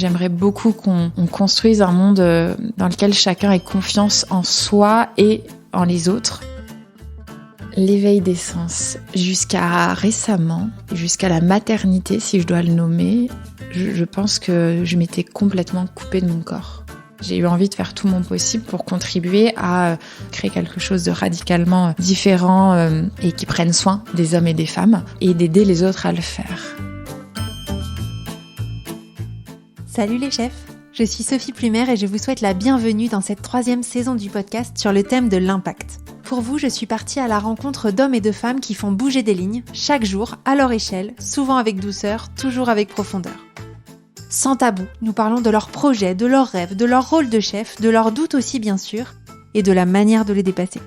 J'aimerais beaucoup qu'on construise un monde dans lequel chacun ait confiance en soi et en les autres. L'éveil des sens, jusqu'à récemment, jusqu'à la maternité, si je dois le nommer, je pense que je m'étais complètement coupée de mon corps. J'ai eu envie de faire tout mon possible pour contribuer à créer quelque chose de radicalement différent et qui prenne soin des hommes et des femmes et d'aider les autres à le faire. Salut les chefs, je suis Sophie Plumer et je vous souhaite la bienvenue dans cette 3e saison du podcast sur le thème de l'impact. Pour vous, je suis partie à la rencontre d'hommes et de femmes qui font bouger des lignes, chaque jour, à leur échelle, souvent avec douceur, toujours avec profondeur. Sans tabou, nous parlons de leurs projets, de leurs rêves, de leur rôle de chef, de leurs doutes aussi bien sûr, et de la manière de les dépasser.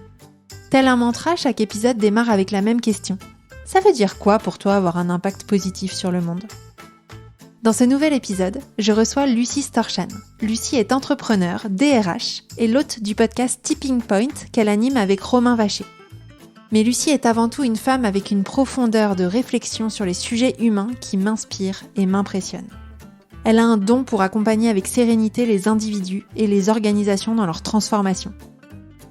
Tel un mantra, chaque épisode démarre avec la même question. Ça veut dire quoi pour toi avoir un impact positif sur le monde ? Dans ce nouvel épisode, je reçois Lucie Storchan. Lucie est entrepreneure, DRH, et l'hôte du podcast Tipping Point qu'elle anime avec Romain Vacher. Mais Lucie est avant tout une femme avec une profondeur de réflexion sur les sujets humains qui m'inspire et m'impressionne. Elle a un don pour accompagner avec sérénité les individus et les organisations dans leur transformation.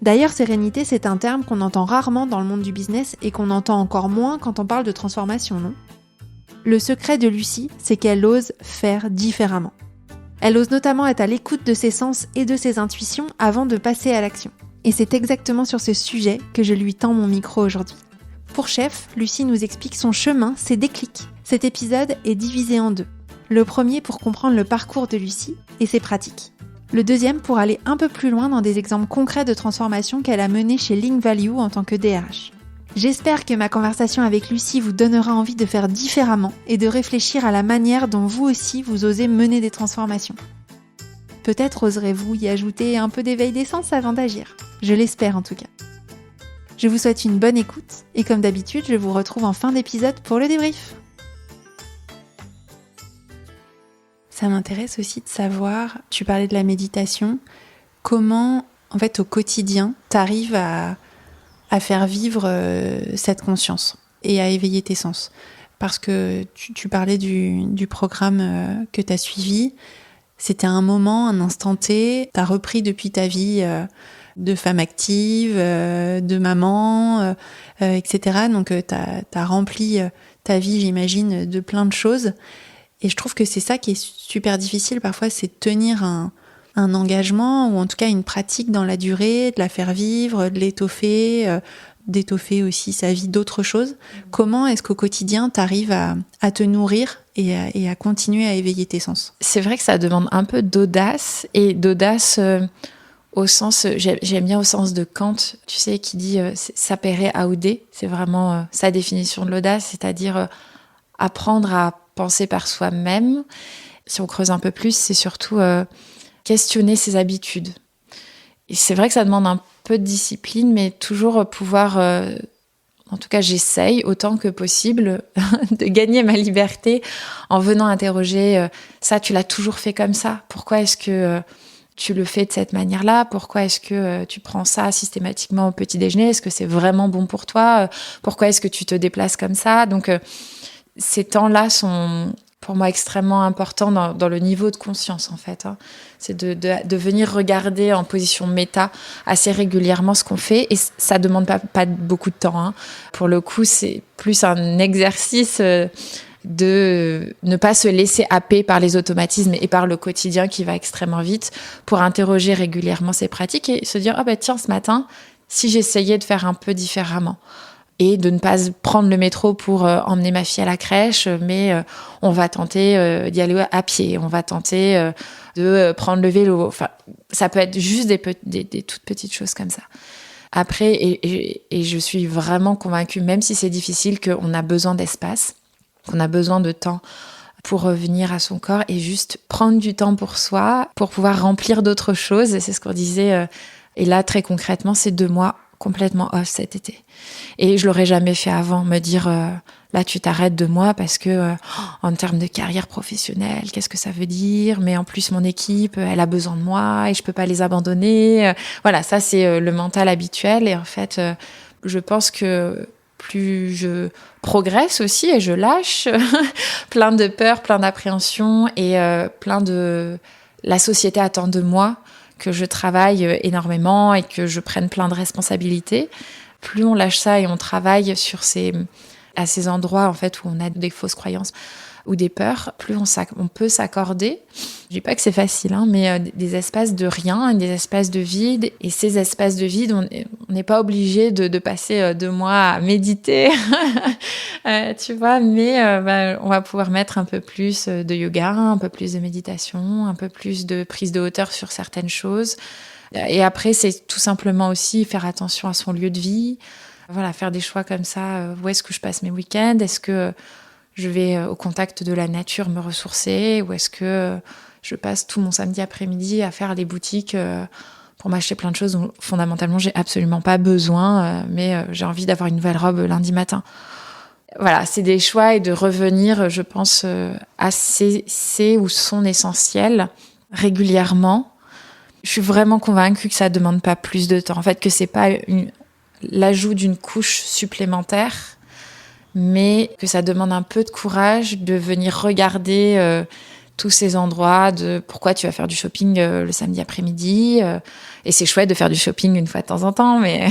D'ailleurs, sérénité, c'est un terme qu'on entend rarement dans le monde du business et qu'on entend encore moins quand on parle de transformation, non ? Le secret de Lucie, c'est qu'elle ose faire différemment. Elle ose notamment être à l'écoute de ses sens et de ses intuitions avant de passer à l'action. Et c'est exactement sur ce sujet que je lui tends mon micro aujourd'hui. Pour chef, Lucie nous explique son chemin, ses déclics. Cet épisode est divisé en 2. Le premier pour comprendre le parcours de Lucie et ses pratiques. Le deuxième pour aller un peu plus loin dans des exemples concrets de transformation qu'elle a menés chez Link Value en tant que DRH. J'espère que ma conversation avec Lucie vous donnera envie de faire différemment et de réfléchir à la manière dont vous aussi vous osez mener des transformations. Peut-être oserez-vous y ajouter un peu d'éveil des sens avant d'agir. Je l'espère en tout cas. Je vous souhaite une bonne écoute et comme d'habitude, je vous retrouve en fin d'épisode pour le débrief. Ça m'intéresse aussi de savoir, tu parlais de la méditation, comment en fait au quotidien t'arrives à faire vivre cette conscience et à éveiller tes sens. Parce que tu parlais du programme que tu as suivi, c'était un moment, un instant T, tu as repris depuis ta vie de femme active, de maman, etc. Donc tu as rempli ta vie, j'imagine, de plein de choses. Et je trouve que c'est ça qui est super difficile parfois, c'est de tenir un engagement ou en tout cas une pratique dans la durée, de la faire vivre, de l'étoffer, d'étoffer aussi sa vie d'autres choses. Comment est-ce qu'au quotidien, tu arrives à te nourrir et à continuer à éveiller tes sens ? C'est vrai que ça demande un peu d'audace et d'audace au sens, j'aime bien au sens de Kant, tu sais, qui dit sapere aude, c'est vraiment sa définition de l'audace, c'est-à-dire apprendre à penser par soi-même. Si on creuse un peu plus, c'est surtout questionner ses habitudes. Et c'est vrai que ça demande un peu de discipline, mais toujours pouvoir, en tout cas j'essaye autant que possible, de gagner ma liberté en venant interroger ça, tu l'as toujours fait comme ça ? Pourquoi est-ce que tu le fais de cette manière-là ? Pourquoi est-ce que tu prends ça systématiquement au petit déjeuner ? Est-ce que c'est vraiment bon pour toi ? Pourquoi est-ce que tu te déplaces comme ça ? Donc ces temps-là sont pour moi extrêmement important dans le niveau de conscience en fait. C'est de venir regarder en position méta assez régulièrement ce qu'on fait et ça demande pas beaucoup de temps. Pour le coup, c'est plus un exercice de ne pas se laisser happer par les automatismes et par le quotidien qui va extrêmement vite pour interroger régulièrement ses pratiques et se dire tiens, ce matin, si j'essayais de faire un peu différemment. Et de ne pas prendre le métro pour emmener ma fille à la crèche, mais on va tenter d'y aller à pied, on va tenter de prendre le vélo. Enfin, ça peut être juste des toutes petites choses comme ça. Après, et je suis vraiment convaincue, même si c'est difficile, qu'on a besoin d'espace, qu'on a besoin de temps pour revenir à son corps et juste prendre du temps pour soi, pour pouvoir remplir d'autres choses. Et c'est ce qu'on disait. Et là, très concrètement, c'est 2 mois complètement off cet été. Et je l'aurais jamais fait avant, me dire là tu t'arrêtes 2 mois parce que en termes de carrière professionnelle, qu'est-ce que ça veut dire ? Mais en plus mon équipe, elle a besoin de moi et je peux pas les abandonner. Voilà, ça c'est le mental habituel et en fait je pense que plus je progresse aussi et je lâche plein de peurs, plein d'appréhensions et plein de... La société attend de moi que je travaille énormément et que je prenne plein de responsabilités. Plus on lâche ça et on travaille à ces endroits en fait où on a des fausses croyances ou des peurs, plus on peut s'accorder. Je dis pas que c'est facile, mais des espaces de rien, des espaces de vide. Et ces espaces de vide, on n'est pas obligé de passer 2 mois à méditer, tu vois. Mais on va pouvoir mettre un peu plus de yoga, un peu plus de méditation, un peu plus de prise de hauteur sur certaines choses. Et après, c'est tout simplement aussi faire attention à son lieu de vie. Voilà, faire des choix comme ça. Où est-ce que je passe mes week-ends ? Est-ce que je vais au contact de la nature me ressourcer ou est-ce que je passe tout mon samedi après-midi à faire les boutiques pour m'acheter plein de choses dont fondamentalement j'ai absolument pas besoin, mais j'ai envie d'avoir une nouvelle robe lundi matin. Voilà, c'est des choix et de revenir, je pense, à c'est ou son essentiel régulièrement. Je suis vraiment convaincue que ça demande pas plus de temps. En fait, que c'est pas l'ajout d'une couche supplémentaire, mais que ça demande un peu de courage de venir regarder tous ces endroits, de pourquoi tu vas faire du shopping le samedi après-midi. Et c'est chouette de faire du shopping une fois de temps en temps, mais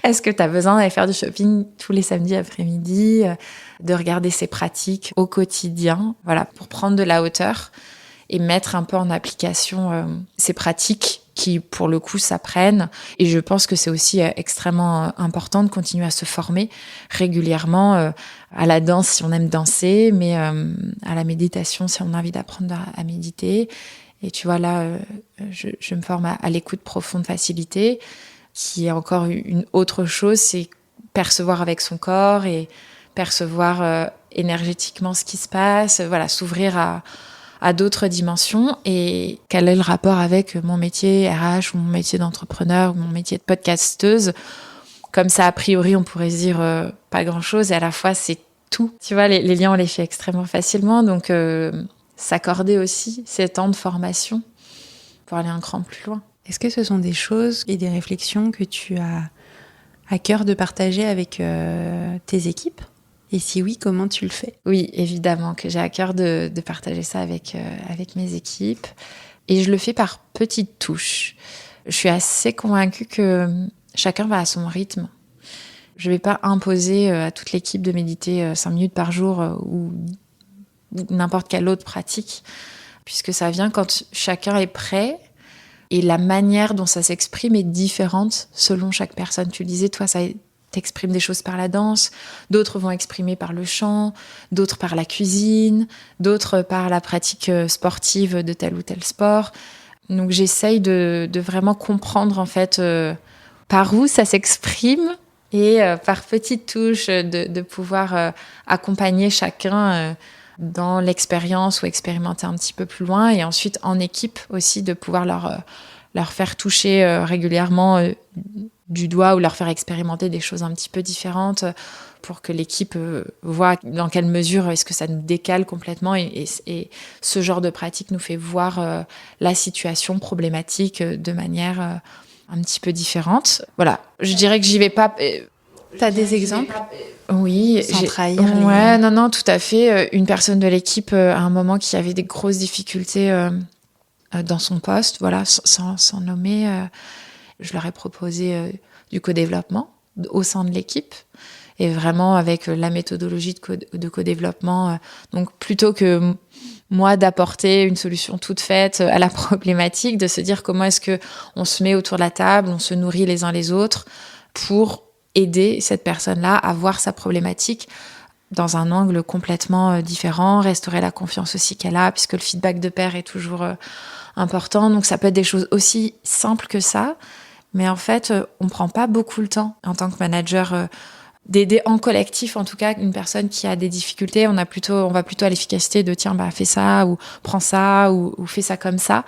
est-ce que tu as besoin d'aller faire du shopping tous les samedis après-midi, de regarder ces pratiques au quotidien, voilà, pour prendre de la hauteur et mettre un peu en application ces pratiques qui, pour le coup, s'apprennent. Et je pense que c'est aussi extrêmement important de continuer à se former régulièrement à la danse si on aime danser, mais à la méditation si on a envie d'apprendre à méditer. Et tu vois, là, je me forme à l'écoute profonde facilitée, qui est encore une autre chose, c'est percevoir avec son corps et percevoir énergétiquement ce qui se passe, voilà, s'ouvrir à d'autres dimensions. Et quel est le rapport avec mon métier RH ou mon métier d'entrepreneur ou mon métier de podcasteuse? Comme ça, a priori, on pourrait se dire pas grand-chose et à la fois, c'est tout. Tu vois, les liens, on les fait extrêmement facilement. Donc, s'accorder aussi ces temps de formation pour aller un cran plus loin. Est-ce que ce sont des choses et des réflexions que tu as à cœur de partager avec tes équipes ? Et si oui, comment tu le fais ? Oui, évidemment que j'ai à cœur de partager ça avec mes équipes. Et je le fais par petites touches. Je suis assez convaincue que chacun va à son rythme. Je ne vais pas imposer à toute l'équipe de méditer 5 minutes par jour ou n'importe quelle autre pratique, puisque ça vient quand chacun est prêt. Et la manière dont ça s'exprime est différente selon chaque personne. Tu le disais, toi, ça t'exprimes des choses par la danse, d'autres vont exprimer par le chant, d'autres par la cuisine, d'autres par la pratique sportive de tel ou tel sport. Donc j'essaye de vraiment comprendre en fait par où ça s'exprime et par petites touches de pouvoir accompagner chacun dans l'expérience ou expérimenter un petit peu plus loin et ensuite en équipe aussi de pouvoir leur faire toucher régulièrement du doigt ou leur faire expérimenter des choses un petit peu différentes pour que l'équipe voit dans quelle mesure est-ce que ça nous décale complètement et ce genre de pratique nous fait voir la situation problématique de manière un petit peu différente. Voilà, je dirais que j'y vais pas... T'as des exemples ? Oui. Sans trahir Ouais, non, tout à fait. Une personne de l'équipe, à un moment, qui avait des grosses difficultés dans son poste, voilà, sans nommer... je leur ai proposé du co-développement au sein de l'équipe et vraiment avec la méthodologie de co-développement. Donc, plutôt que moi d'apporter une solution toute faite à la problématique, de se dire comment est-ce qu'on se met autour de la table, on se nourrit les uns les autres pour aider cette personne-là à voir sa problématique dans un angle complètement différent, restaurer la confiance aussi qu'elle a, puisque le feedback de pair est toujours important. Donc, ça peut être des choses aussi simples que ça. Mais en fait, on prend pas beaucoup le temps en tant que manager d'aider en collectif, en tout cas, une personne qui a des difficultés. On va plutôt à l'efficacité de tiens, fais ça ou prends ça ou fais ça comme ça.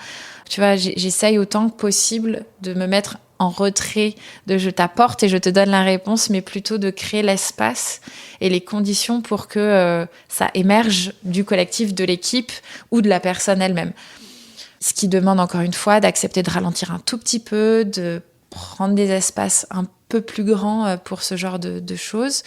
Tu vois, j'essaye autant que possible de me mettre en retrait de je t'apporte et je te donne la réponse, mais plutôt de créer l'espace et les conditions pour que ça émerge du collectif, de l'équipe ou de la personne elle-même. Ce qui demande encore une fois d'accepter de ralentir un tout petit peu, de prendre des espaces un peu plus grands pour ce genre de choses.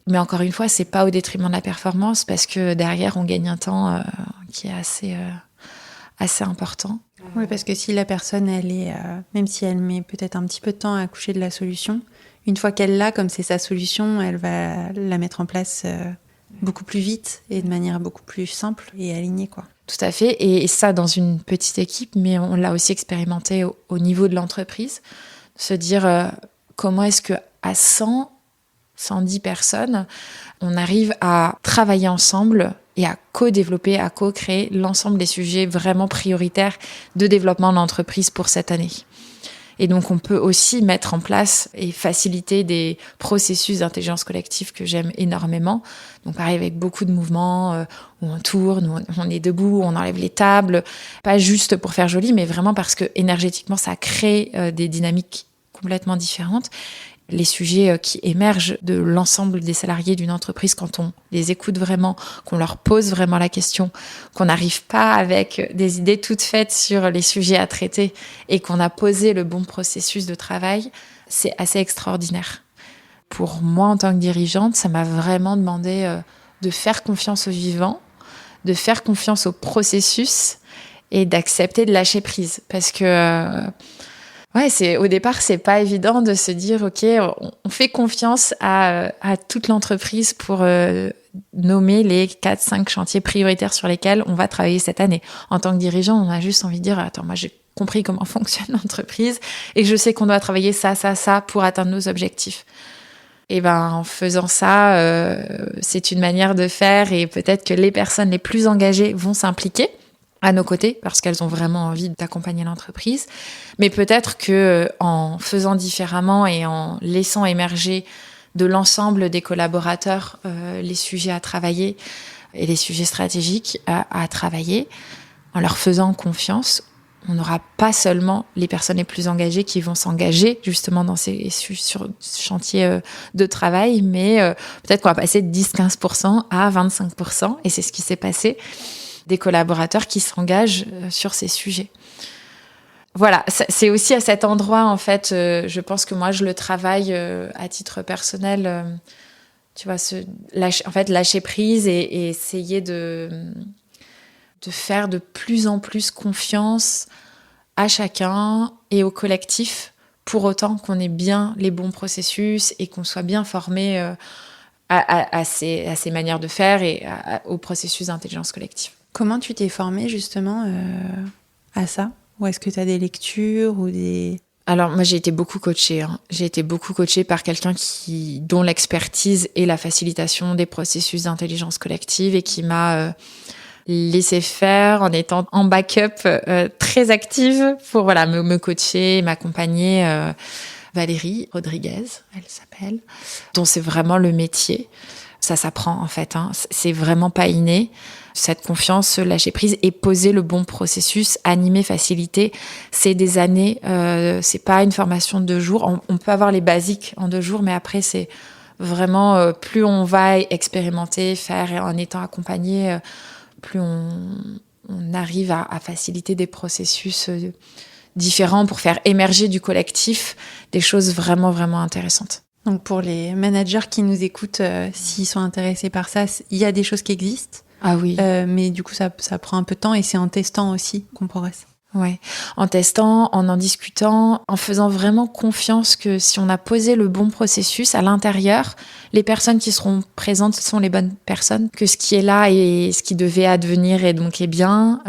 Mais encore une fois, c'est pas au détriment de la performance parce que derrière, on gagne un temps qui est assez important. Oui, parce que si la personne, elle est, même si elle met peut-être un petit peu de temps à accoucher de la solution, une fois qu'elle l'a, comme c'est sa solution, elle va la mettre en place beaucoup plus vite et de manière beaucoup plus simple et alignée, quoi. Tout à fait. Et ça, dans une petite équipe, mais on l'a aussi expérimenté au niveau de l'entreprise. Se dire comment est-ce qu'à 110 personnes, on arrive à travailler ensemble et à co-développer, à co-créer l'ensemble des sujets vraiment prioritaires de développement de l'entreprise pour cette année. Et donc, on peut aussi mettre en place et faciliter des processus d'intelligence collective que j'aime énormément. Donc, pareil, avec beaucoup de mouvements où on tourne, où on est debout, on enlève les tables. Pas juste pour faire joli, mais vraiment parce que énergétiquement, ça crée des dynamiques complètement différentes. Les sujets qui émergent de l'ensemble des salariés d'une entreprise, quand on les écoute vraiment, qu'on leur pose vraiment la question, qu'on n'arrive pas avec des idées toutes faites sur les sujets à traiter et qu'on a posé le bon processus de travail, c'est assez extraordinaire. Pour moi, en tant que dirigeante, ça m'a vraiment demandé de faire confiance au vivant, de faire confiance au processus et d'accepter de lâcher prise. Parce que au départ, c'est pas évident de se dire, OK, on fait confiance à toute l'entreprise pour nommer les 4-5 chantiers prioritaires sur lesquels on va travailler cette année. En tant que dirigeant, on a juste envie de dire, attends, moi j'ai compris comment fonctionne l'entreprise et je sais qu'on doit travailler ça pour atteindre nos objectifs. Et en faisant ça, c'est une manière de faire et peut-être que les personnes les plus engagées vont s'impliquer à nos côtés parce qu'elles ont vraiment envie d'accompagner l'entreprise. Mais peut-être que en faisant différemment et en laissant émerger de l'ensemble des collaborateurs les sujets à travailler et les sujets stratégiques à travailler, en leur faisant confiance, on n'aura pas seulement les personnes les plus engagées qui vont s'engager justement dans ces chantiers de travail, mais peut-être qu'on va passer de 10-15% à 25%, et c'est ce qui s'est passé, des collaborateurs qui s'engagent sur ces sujets. Voilà, c'est aussi à cet endroit, en fait, je pense que moi, je le travaille à titre personnel, tu vois, lâcher prise et essayer de faire de plus en plus confiance à chacun et au collectif, pour autant qu'on ait bien les bons processus et qu'on soit bien formé à ces manières de faire et au processus d'intelligence collective. Comment tu t'es formée justement à ça ? Ou est-ce que tu as des lectures ou des... Alors moi j'ai été beaucoup coachée. J'ai été beaucoup coachée par quelqu'un dont l'expertise est la facilitation des processus d'intelligence collective et qui m'a laissé faire en étant en backup très active pour me coacher, m'accompagner. Valérie Rodriguez, elle s'appelle, dont c'est vraiment le métier. Ça s'apprend en fait, c'est vraiment pas inné. Cette confiance, ce lâcher prise et poser le bon processus, animer, faciliter, c'est des années, c'est pas une formation de 2 jours. On peut avoir les basiques en 2 jours, mais après c'est vraiment plus on va expérimenter, faire en étant accompagné, plus on arrive à faciliter des processus différents pour faire émerger du collectif des choses vraiment, vraiment intéressantes. Donc pour les managers qui nous écoutent, s'ils sont intéressés par ça, il y a des choses qui existent. Ah oui. Mais du coup, ça prend un peu de temps et c'est en testant aussi qu'on progresse. Ouais, en testant, en discutant, en faisant vraiment confiance que si on a posé le bon processus à l'intérieur, les personnes qui seront présentes sont les bonnes personnes, que ce qui est là et ce qui devait advenir et donc est bien.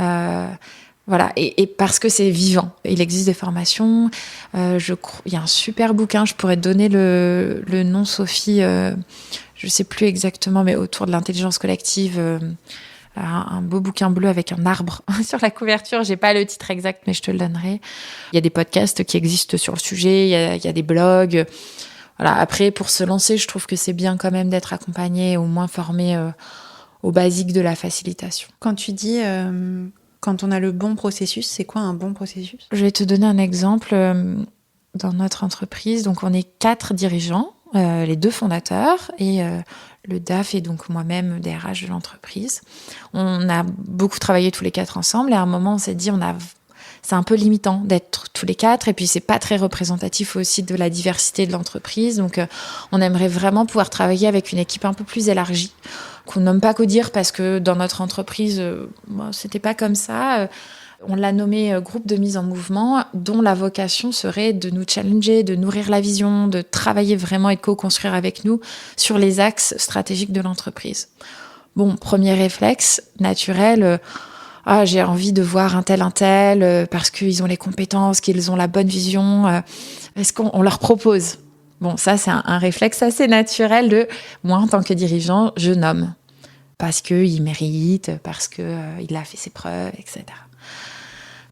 Voilà, et parce que c'est vivant. Il existe des formations. Il y a un super bouquin, je pourrais te donner le nom, Sophie, je sais plus exactement, mais autour de l'intelligence collective. Un beau bouquin bleu avec un arbre sur la couverture. J'ai pas le titre exact, mais je te le donnerai. Il y a des podcasts qui existent sur le sujet. Il y a des blogs. Voilà. Après, pour se lancer, je trouve que c'est bien quand même d'être accompagné, au moins formé aux basiques de la facilitation. Quand tu dis quand on a le bon processus, c'est quoi un bon processus ? Je vais te donner un exemple. Dans notre entreprise, donc on est 4 dirigeants, les 2 fondateurs et le DAF et donc moi-même DRH de l'entreprise. On a beaucoup travaillé tous les 4 ensemble et à un moment on s'est dit on a c'est un peu limitant d'être tous les 4 et puis c'est pas très représentatif aussi de la diversité de l'entreprise. Donc on aimerait vraiment pouvoir travailler avec une équipe un peu plus élargie, qu'on nomme pas Codir parce que dans notre entreprise, c'était pas comme ça. On l'a nommé groupe de mise en mouvement, dont la vocation serait de nous challenger, de nourrir la vision, de travailler vraiment et de co-construire avec nous sur les axes stratégiques de l'entreprise. Bon, premier réflexe naturel, j'ai envie de voir un tel, parce qu'ils ont les compétences, qu'ils ont la bonne vision. Est-ce qu'on leur propose ? Bon, ça, c'est un réflexe assez naturel de moi, en tant que dirigeant, je nomme. Parce qu'il mérite, parce qu'il a fait ses preuves, etc.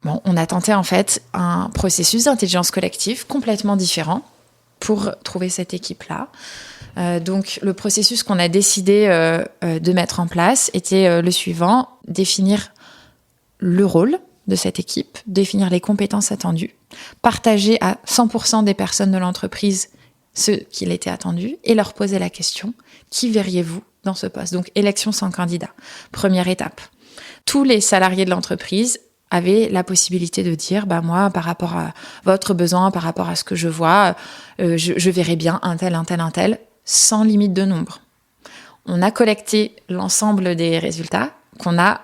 Bon, on a tenté en fait un processus d'intelligence collective complètement différent pour trouver cette équipe-là. Donc, le processus qu'on a décidé de mettre en place était le suivant, définir le rôle de cette équipe, définir les compétences attendues, partager à 100% des personnes de l'entreprise ce qu'il était attendu et leur poser la question, qui verriez-vous dans ce poste ? Donc, élection sans candidat. Première étape. Tous les salariés de l'entreprise avaient la possibilité de dire, moi, par rapport à votre besoin, par rapport à ce que je vois, je verrais bien un tel, sans limite de nombre. On a collecté l'ensemble des résultats qu'on a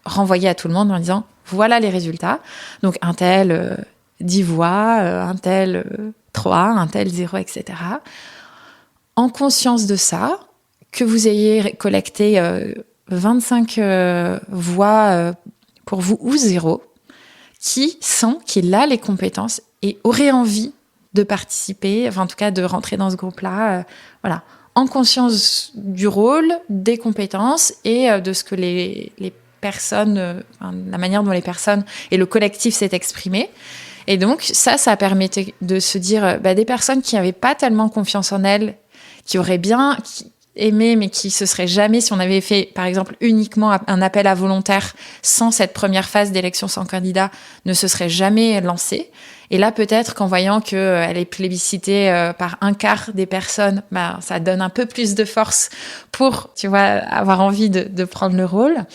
renvoyés à tout le monde en disant, voilà les résultats. Donc, un tel 10 voix, un tel 3, un tel 0, etc. En conscience de ça, que vous ayez collecté 25 voix pour vous ou 0, qui sent qu'il a les compétences et aurait envie de participer, en tout cas de rentrer dans ce groupe-là, en conscience du rôle, des compétences et de ce que les personnes, la manière dont les personnes et le collectif s'est exprimé. Et donc ça permettait de se dire, des personnes qui n'avaient pas tellement confiance en elles, qui auraient bien aimé, mais qui se seraient jamais, si on avait fait, par exemple, uniquement un appel à volontaires sans cette première phase d'élection sans candidat, ne se seraient jamais lancées. Et là, peut-être qu'en voyant qu'elle est plébiscitée par un quart des personnes, ça donne un peu plus de force pour, avoir envie de prendre le rôle.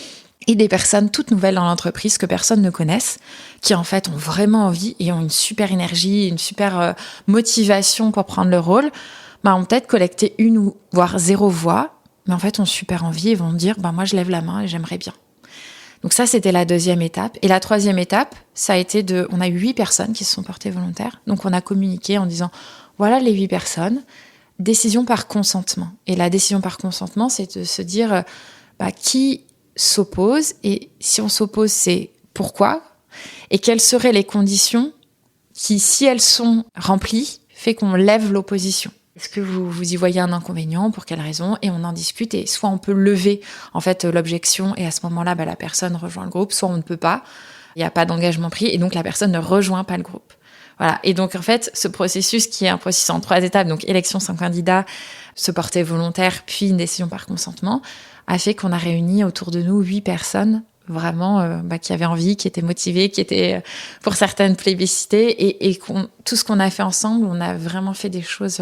Et des personnes toutes nouvelles dans l'entreprise que personne ne connaisse, qui en fait ont vraiment envie et ont une super énergie, une super motivation pour prendre le rôle, ont peut-être collecté 1 ou voire 0 voix, mais en fait ont super envie et vont dire moi je lève la main et j'aimerais bien. Donc ça c'était la 2e étape. Et la 3e étape, ça a été on a eu 8 personnes qui se sont portées volontaires. Donc on a communiqué en disant voilà les 8 personnes, décision par consentement. Et la décision par consentement, c'est de se dire qui s'oppose, et si on s'oppose, c'est pourquoi, et quelles seraient les conditions qui, si elles sont remplies, fait qu'on lève l'opposition. Est-ce que vous y voyez un inconvénient ? Pour quelle raison ? Et on en discute, et soit on peut lever en fait l'objection, et à ce moment-là, la personne rejoint le groupe, soit on ne peut pas, il n'y a pas d'engagement pris, et donc la personne ne rejoint pas le groupe. Voilà. Et donc en fait, ce processus qui est un processus en 3 étapes, donc élection sans candidat, se porter volontaire, puis une décision par consentement, a fait qu'on a réuni autour de nous 8 personnes vraiment qui avaient envie, qui étaient motivées, qui étaient pour certaines plébiscitées, et tout ce qu'on a fait ensemble, on a vraiment fait des choses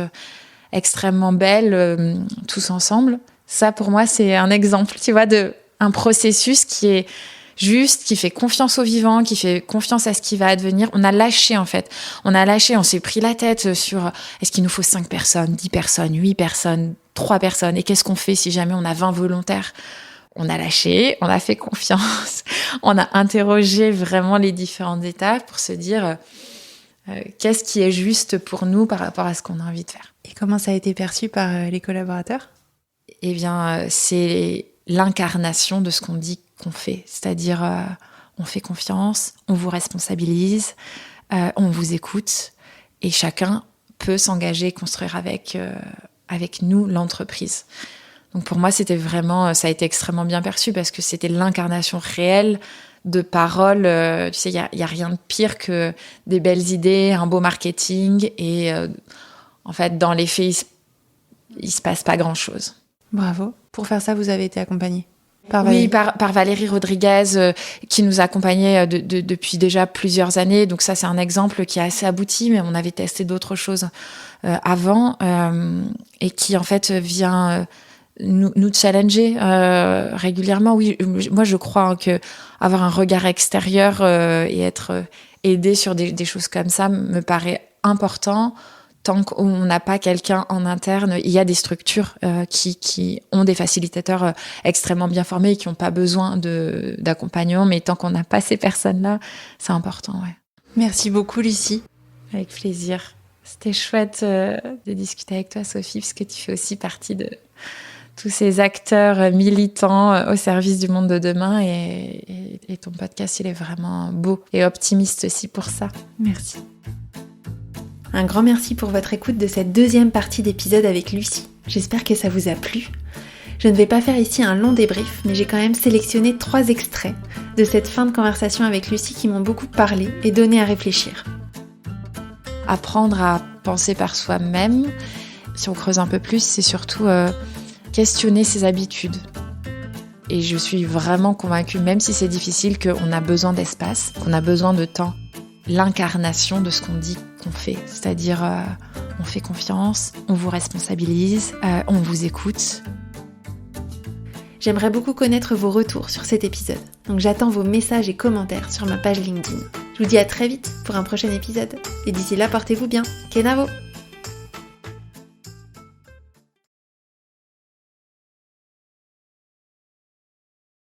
extrêmement belles tous ensemble. Ça pour moi c'est un exemple, de un processus qui est juste, qui fait confiance au vivant, qui fait confiance à ce qui va advenir. On a lâché en fait, on s'est pris la tête sur est-ce qu'il nous faut 5 personnes, 10 personnes, 8 personnes, 3 personnes, et qu'est-ce qu'on fait si jamais on a 20 volontaires ? On a lâché, on a fait confiance, on a interrogé vraiment les différentes étapes pour se dire qu'est-ce qui est juste pour nous par rapport à ce qu'on a envie de faire. Et comment ça a été perçu par les collaborateurs ? Eh bien, c'est l'incarnation de ce qu'on dit qu'on fait, c'est-à-dire on fait confiance, on vous responsabilise, on vous écoute, et chacun peut s'engager et construire avec nous l'entreprise. Donc pour moi, c'était vraiment, ça a été extrêmement bien perçu parce que c'était l'incarnation réelle de paroles. Il y a rien de pire que des belles idées, un beau marketing, et en fait, dans les faits, il se passe pas grand-chose. Bravo. Pour faire ça, vous avez été accompagnée par Valérie Rodriguez, qui nous accompagnait depuis déjà plusieurs années. Donc ça, c'est un exemple qui est assez abouti, mais on avait testé d'autres choses avant, et qui en fait vient nous challenger régulièrement. Oui, moi je crois que avoir un regard extérieur et être aidé sur des choses comme ça me paraît important. Tant qu'on n'a pas quelqu'un en interne, il y a des structures qui ont des facilitateurs extrêmement bien formés et qui n'ont pas besoin d'accompagnement. Mais tant qu'on n'a pas ces personnes-là, c'est important. Ouais. Merci beaucoup, Lucie. Avec plaisir. C'était chouette de discuter avec toi, Sophie, parce que tu fais aussi partie de tous ces acteurs militants au service du monde de demain. Et ton podcast, il est vraiment beau et optimiste aussi pour ça. Merci. Un grand merci pour votre écoute de cette deuxième partie d'épisode avec Lucie. J'espère que ça vous a plu. Je ne vais pas faire ici un long débrief, mais j'ai quand même sélectionné 3 extraits de cette fin de conversation avec Lucie qui m'ont beaucoup parlé et donné à réfléchir. Apprendre à penser par soi-même, si on creuse un peu plus, c'est surtout questionner ses habitudes. Et je suis vraiment convaincue, même si c'est difficile, qu'on a besoin d'espace, qu'on a besoin de temps. L'incarnation de ce qu'on dit qu'on fait, c'est-à-dire on fait confiance, on vous responsabilise, on vous écoute. J'aimerais beaucoup connaître vos retours sur cet épisode, donc j'attends vos messages et commentaires sur ma page LinkedIn. Je vous dis à très vite pour un prochain épisode, et d'ici là portez-vous bien, Kenavo!